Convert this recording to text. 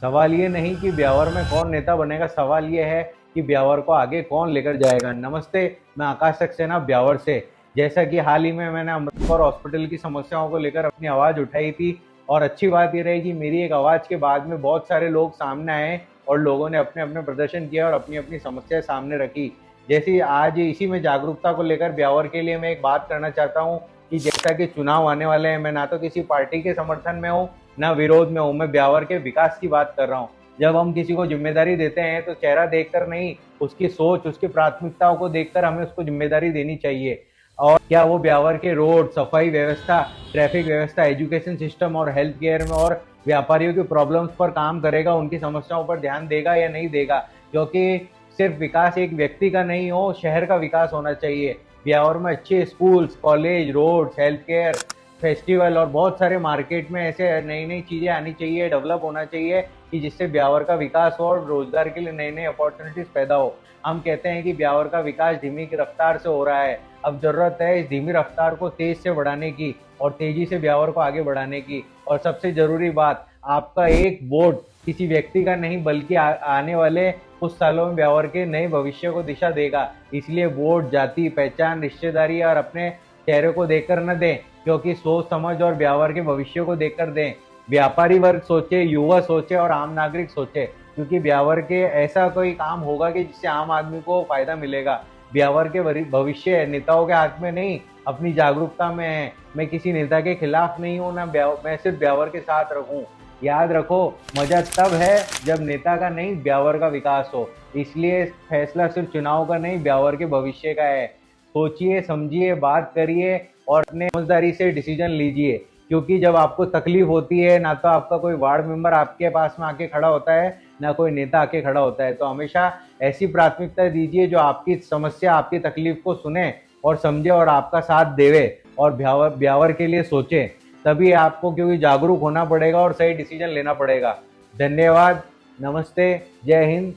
सवाल ये नहीं कि ब्यावर में कौन नेता बनेगा, सवाल ये है कि ब्यावर को आगे कौन लेकर जाएगा। नमस्ते, मैं आकाश सक्सेना ब्यावर से। जैसा कि हाल ही में मैंने अमृतसर हॉस्पिटल की समस्याओं को लेकर अपनी आवाज़ उठाई थी, और अच्छी बात ये रही कि मेरी एक आवाज़ के बाद में बहुत सारे लोग सामने आए और लोगों ने अपने अपने प्रदर्शन किया और अपनी अपनी समस्याएं सामने रखी। जैसे आज इसी में जागरूकता को लेकर ब्यावर के लिए मैं एक बात करना चाहता हूँ कि जैसा कि चुनाव आने वाले हैं, मैं ना तो किसी पार्टी के समर्थन में हूँ ना विरोध में हूँ, मैं ब्यावर के विकास की बात कर रहा हूँ। जब हम किसी को जिम्मेदारी देते हैं तो चेहरा देखकर नहीं, उसकी सोच, उसकी प्राथमिकताओं को देखकर हमें उसको जिम्मेदारी देनी चाहिए। और क्या वो ब्यावर के रोड, सफाई व्यवस्था, ट्रैफिक व्यवस्था, एजुकेशन सिस्टम और हेल्थ केयर में और व्यापारियों की प्रॉब्लम्स पर काम करेगा, उनकी समस्याओं पर ध्यान देगा या नहीं देगा? क्योंकि सिर्फ विकास एक व्यक्ति का नहीं हो, शहर का विकास होना चाहिए। ब्यावर में अच्छे schools, college, roads, health care, festival और बहुत सारे मार्केट में ऐसे नई नई चीज़ें आनी चाहिए, डेवलप होना चाहिए कि जिससे ब्यावर का विकास हो और रोजगार के लिए नई नई अपॉर्चुनिटीज पैदा हो। हम कहते हैं कि ब्यावर का विकास धीमी रफ्तार से हो रहा है, अब जरूरत है इस धीमी रफ्तार को तेज से बढ़ाने की और तेजी से ब्यावर को आगे बढ़ाने की। और सबसे जरूरी बात, आपका एक वोट किसी व्यक्ति का नहीं बल्कि आने वाले कुछ सालों में ब्यावर के नए भविष्य को दिशा देगा। इसलिए वोट जाति, पहचान, रिश्तेदारी और अपने चेहरे को देखकर न दें, क्योंकि सोच समझ और ब्यावर के भविष्य को देखकर दें। व्यापारी वर्ग सोचे, युवा सोचे और आम नागरिक सोचे, क्योंकि ब्यावर के ऐसा कोई काम होगा कि जिससे आम आदमी को फायदा मिलेगा। ब्यावर के भविष्य नेताओं के हाथ में नहीं, अपनी जागरूकता में है। मैं किसी नेता के खिलाफ नहीं हूँ, ना मैं सिर्फ ब्यावर के साथ रहूँ। याद रखो, मजा तब है जब नेता का नहीं, ब्यावर का विकास हो। इसलिए फैसला सिर्फ चुनाव का नहीं, ब्यावर के भविष्य का है। सोचिए, समझिए, बात करिए और अपने समझदारी से डिसीजन लीजिए। क्योंकि जब आपको तकलीफ होती है, ना तो आपका कोई वार्ड मेंबर आपके पास में आके खड़ा होता है, ना कोई नेता आके खड़ा होता है। तो हमेशा ऐसी प्राथमिकता दीजिए जो आपकी समस्या, आपकी तकलीफ को सुने और समझे और आपका साथ देवे और ब्यावर के लिए सोचे। तभी आपको, क्योंकि जागरूक होना पड़ेगा और सही डिसीजन लेना पड़ेगा। धन्यवाद, नमस्ते, जय हिंद।